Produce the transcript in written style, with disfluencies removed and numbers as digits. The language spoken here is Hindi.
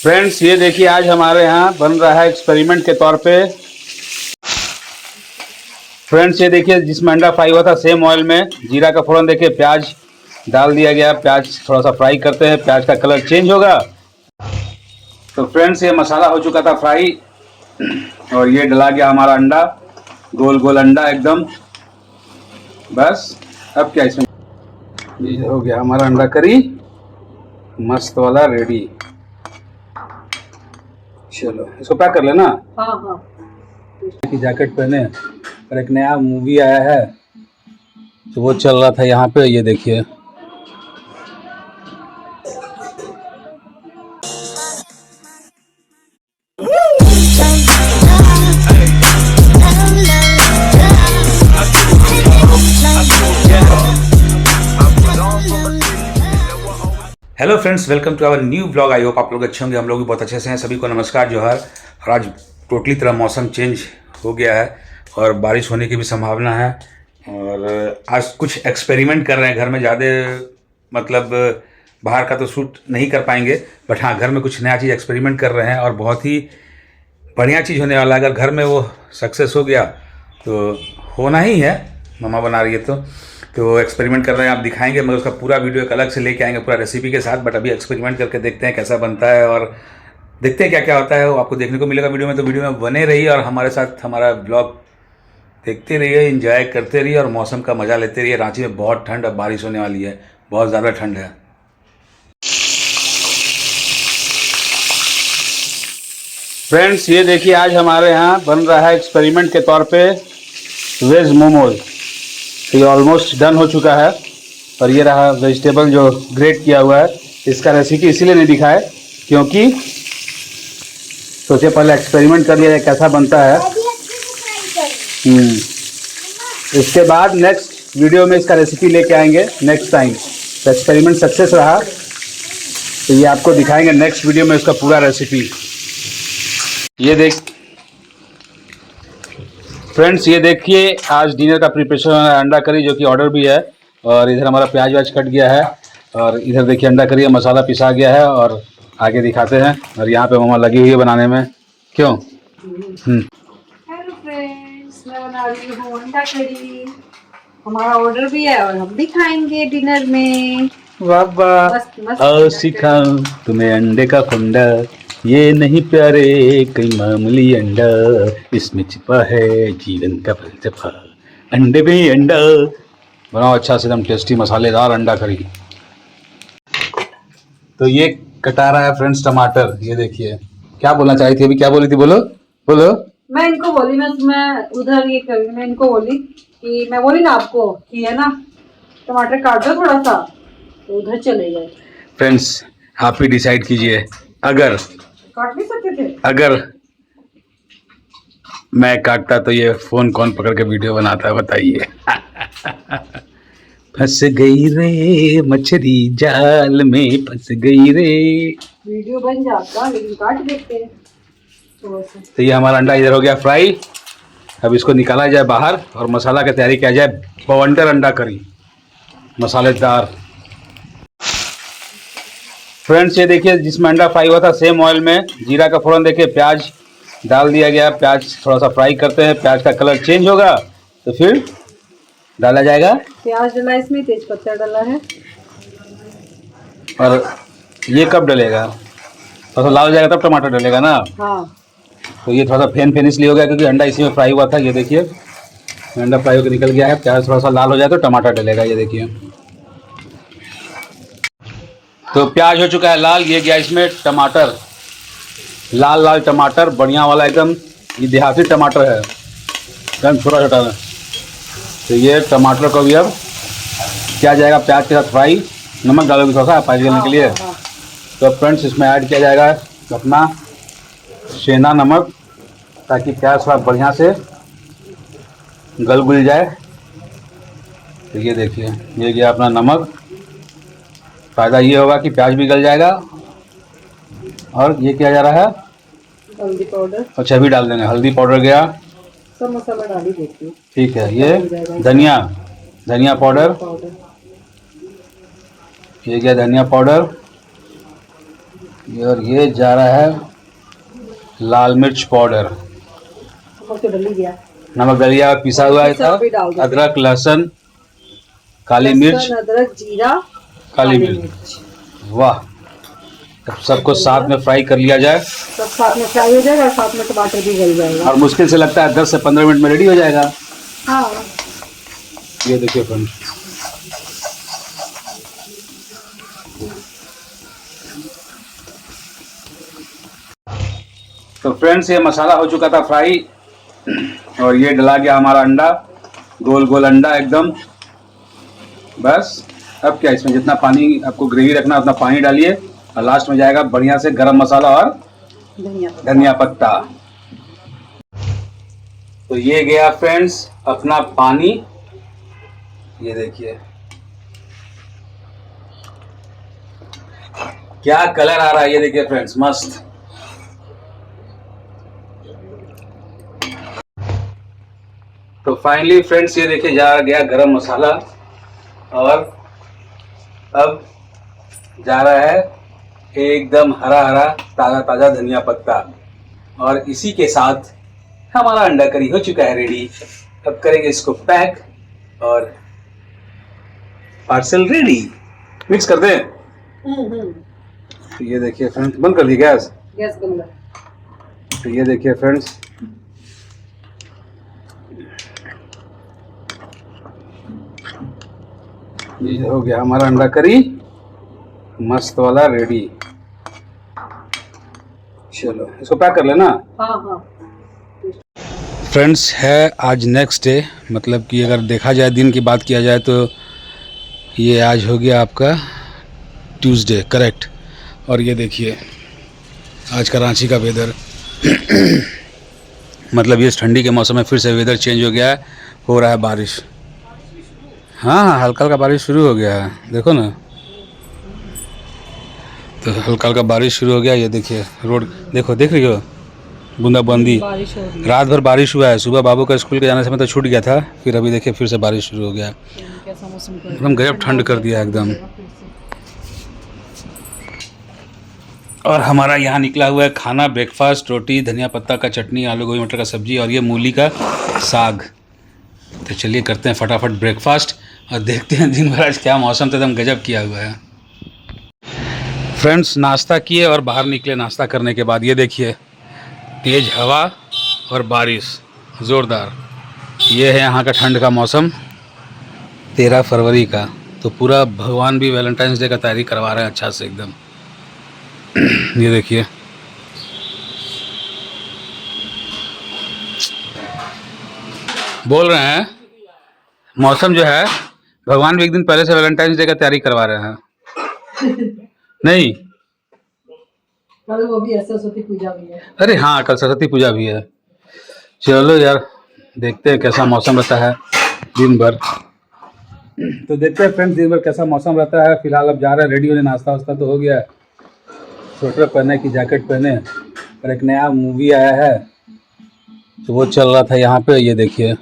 फ्रेंड्स ये देखिए आज हमारे यहाँ बन रहा है एक्सपेरिमेंट के तौर पे। फ्रेंड्स ये देखिए जिसमें अंडा फ्राई हुआ था सेम ऑयल में जीरा का फोड़न देखिए प्याज डाल दिया गया। प्याज थोड़ा सा फ्राई करते हैं, प्याज का कलर चेंज होगा। तो फ्रेंड्स ये मसाला हो चुका था फ्राई और ये डला गया हमारा अंडा, गोल गोल अंडा एकदम। बस अब क्या इसमें ये हो गया हमारा अंडा करी मस्त वाला रेडी। चलो इसको पैक कर लेना। हाँ। की जैकेट पहने और एक नया मूवी आया है तो वो चल रहा था यहाँ पे। ये देखिए hello friends, welcome to our new blog. I hope आप लोग अच्छे होंगे, हम लोग भी बहुत अच्छे से हैं। सभी को नमस्कार, जोहार। और आज टोटली तरह मौसम चेंज हो गया है और बारिश होने की भी संभावना है। और आज कुछ एक्सपेरिमेंट कर रहे हैं घर में। ज़्यादा मतलब बाहर का तो शूट नहीं कर पाएंगे, बट हाँ घर में कुछ नया चीज़ एक्सपेरिमेंट कर रहे हैं और बहुत ही बढ़िया चीज़ होने वाला है। अगर घर में वो सक्सेस हो गया तो होना ही है, मम्मा बना रही है तो एक्सपेरिमेंट कर रहे हैं, आप दिखाएंगे, मगर उसका पूरा वीडियो एक अलग से लेके आएंगे पूरा रेसिपी के साथ। बट अभी एक्सपेरिमेंट करके देखते हैं कैसा बनता है और देखते हैं क्या क्या होता है। वो आपको देखने को मिलेगा वीडियो में, तो वीडियो में बने रहिए और हमारे साथ हमारा ब्लॉग देखते रहिए, एंजॉय करते रहिए और मौसम का मज़ा लेते रहिए। रांची में बहुत ठंड, अब बारिश होने वाली है, बहुत ज़्यादा ठंड है। फ्रेंड्स ये देखिए आज हमारे यहाँ बन रहा है एक्सपेरिमेंट के तौर पे वेज मोमोज। ये ऑलमोस्ट डन हो चुका है और ये रहा वेजिटेबल जो ग्रेट किया हुआ है। इसका रेसिपी इसीलिए नहीं दिखाए क्योंकि सोचे पहले एक्सपेरिमेंट कर लिया जाए कैसा बनता है। इसके बाद नेक्स्ट वीडियो में इसका रेसिपी लेके आएंगे नेक्स्ट टाइम। तो एक्सपेरिमेंट सक्सेस रहा तो ये आपको दिखाएंगे नेक्स्ट वीडियो में इसका पूरा रेसिपी। ये देख फ्रेंड्स, ये देखिए आज डिनर का प्रिपरेशन है। अंडा करी जो कि ऑर्डर भी है और इधर हमारा प्याज व्याज कट गया है और इधर देखिए अंडा करी मसाला पिसा गया है और आगे दिखाते हैं। और यहाँ पे मम्मा लगी हुई है बनाने में। क्यों? हेलो फ्रेंड्स, मैं बना रही हूँ अंडा करी। हमारा ऑर्डर भी है और हम भी खाएंगे डिनर में। वाह वाह, आओ सिखाऊं तुम्हें अंडे का फंडा। ये नहीं प्यारे कई मामूली अंडा, इसमें छिपा है जीवन का फलसफा। अंडे में ही अंडा बनाओ अच्छा से एकदम टेस्टी मसालेदार अंडा करी। तो ये कटा रहा है फ्रेंड्स टमाटर। ये देखिए क्या बोलना चाही थी अभी, क्या बोली थी? बोलो बोलो। मैं इनको बोली मैं उधर ये कर, मैं इनको बोली कि मैं बोली ना आपको कि है ना टमाटर काट दो थोड़ा सा, तो उधर चले गए। फ्रेंड्स आप ही डिसाइड कीजिए, अगर काट नहीं सकते थे? अगर मैं काटता तो ये फोन कौन पकड़ के वीडियो बनाता है बताइए। फंस गई रे मछली जाल में, फंस गई रे। वीडियो बन जाता लेकिन काट देते। तो ये हमारा अंडा इधर हो गया फ्राई। अब इसको निकाला जाए बाहर और मसाला की तैयारी किया जाए। बवंडर अंडा करी मसालेदार। फ्रेंड्स ये देखिए जिसमें अंडा फ्राई हुआ था सेम ऑयल में जीरा का फोड़न देखिए प्याज डाल दिया गया। प्याज थोड़ा सा फ्राई करते हैं, प्याज का कलर चेंज होगा तो फिर डाला जाएगा। प्याज डाला, इसमें तेज पत्ता डाला है। और ये कब डलेगा? थोड़ा सा लाल हो जाएगा तब टमाटर डलेगा ना। हाँ। तो ये थोड़ा सा फेन इसलिए हो गया क्योंकि अंडा इसी में फ्राई हुआ था। ये देखिए अंडा फ्राई होकर निकल गया है। प्याज थोड़ा सा लाल हो जाए तो टमाटर डलेगा। ये देखिए तो प्याज हो चुका है लाल, ये गया इसमें टमाटर, लाल लाल टमाटर बढ़िया वाला एकदम। ये देहाती टमाटर है एकदम छोटा छोटा। तो ये टमाटर को भी अब किया जाएगा प्याज के साथ फ्राई। नमक डालोगे थोड़ा सा फ्राई करने के लिए। तो फ्रेंड्स इसमें ऐड किया जाएगा अपना सेंधा नमक ताकि प्याज थोड़ा बढ़िया से गल गुल जाए। तो ये देखिए ये गया अपना नमक। फ़ायदा ये होगा कि प्याज भी गल जाएगा। और ये किया जा रहा है हल्दी पाउडर। अच्छा अभी डाल देंगे, हल्दी पाउडर गया, सब मसाला डाल ही देती हूँ। ठीक है। ये धनिया पाउडर, ये गया धनिया पाउडर। और ये जा रहा है लाल मिर्च पाउडर, नमक तो डल ही गया, नमक दलिया पिसा हुआ है था, भी डाल दो। अदरक लहसुन काली लहसुन, मिर्च अदरक, जीरा, काली मिर्च। वाह, अब सबको साथ में फ्राई कर लिया जाए सब साथ में फ्राई हो जाएगा और साथ में टमाटर भी गल जाएगा। और मुश्किल से लगता है 10 से 15 मिनट में रेडी हो जाएगा। हाँ, ये देखिए फ्रेंड्स, तो फ्रेंड्स ये मसाला हो चुका था फ्राई और ये डला गया हमारा अंडा, गोल गोल अंडा एकदम। बस अब क्या, इसमें जितना पानी आपको ग्रेवी रखना उतना पानी डालिए और लास्ट में जाएगा बढ़िया से गरम मसाला और धनिया पत्ता। तो ये गया फ्रेंड्स अपना पानी, ये देखिए क्या कलर आ रहा है, ये देखिए फ्रेंड्स मस्त। तो फाइनली फ्रेंड्स ये देखिए जा गया गरम मसाला और अब जा रहा है एकदम हरा हरा ताज़ा ताज़ा धनिया पत्ता और इसी के साथ हमारा अंडा करी हो चुका है रेडी। अब करेंगे इसको पैक और पार्सल रेडी। मिक्स कर दें। तो ये देखिए फ्रेंड्स, बंद कर दी गैस, गैस बंद है। तो ये देखिए फ्रेंड्स ये हो गया हमारा अंडा करी मस्त वाला रेडी। चलो इसको पैक कर लेना। हाँ हाँ फ्रेंड्स है आज नेक्स्ट डे, मतलब कि अगर देखा जाए दिन की बात किया जाए तो ये आज हो गया आपका ट्यूसडे करेक्ट। और ये देखिए आज का रांची का वेदर मतलब ये ठंडी के मौसम में फिर से वेदर चेंज हो गया है, हो रहा है बारिश। हाँ हल्का हल्का बारिश शुरू हो गया है, देखो ना, तो हल्का हल्का बारिश शुरू हो गया। ये देखिए रोड देखो, देख रही हो बूंदाबांदी। बारिश हो रही है। रात भर बारिश हुआ है, सुबह बाबू का स्कूल के जाने समय तो छूट गया था, फिर अभी देखिए फिर से बारिश शुरू हो गया, कैसा मौसम एकदम गजब ठंड कर दिया एकदम। और हमारा यहाँ निकला हुआ है खाना, ब्रेकफास्ट, रोटी, धनिया पत्ता का चटनी, आलू गोभी मटर का सब्जी और ये मूली का साग। तो चलिए करते हैं फटाफट ब्रेकफास्ट और देखते हैं दिन भर आज क्या मौसम था, एकदम गजब किया हुआ है। फ्रेंड्स नाश्ता किए और बाहर निकले नाश्ता करने के बाद, ये देखिए तेज़ हवा और बारिश ज़ोरदार। ये है यहाँ का ठंड का मौसम 13 फरवरी का। तो पूरा भगवान भी वैलेंटाइंस डे का तैयारी करवा रहे हैं अच्छा से एकदम। ये देखिए बोल रहे हैं मौसम जो है, भगवान भी एक दिन पहले से वैलेंटाइंस डे का तैयारी करवा रहे हैं नहीं? कल वो भी सरस्वती पूजा भी है। अरे हाँ कल सरस्वती पूजा भी है। चलो यार देखते हैं कैसा मौसम रहता है दिन भर। तो देखते हैं फ्रेंड्स दिन भर कैसा मौसम रहता है। फिलहाल अब जा रहे हैं रेडी होने, नाश्ता वास्ता तो हो गया है, स्वेटर पहने की जैकेट पहने, और एक नया मूवी आया है तो वो चल रहा था यहाँ पे। ये देखिए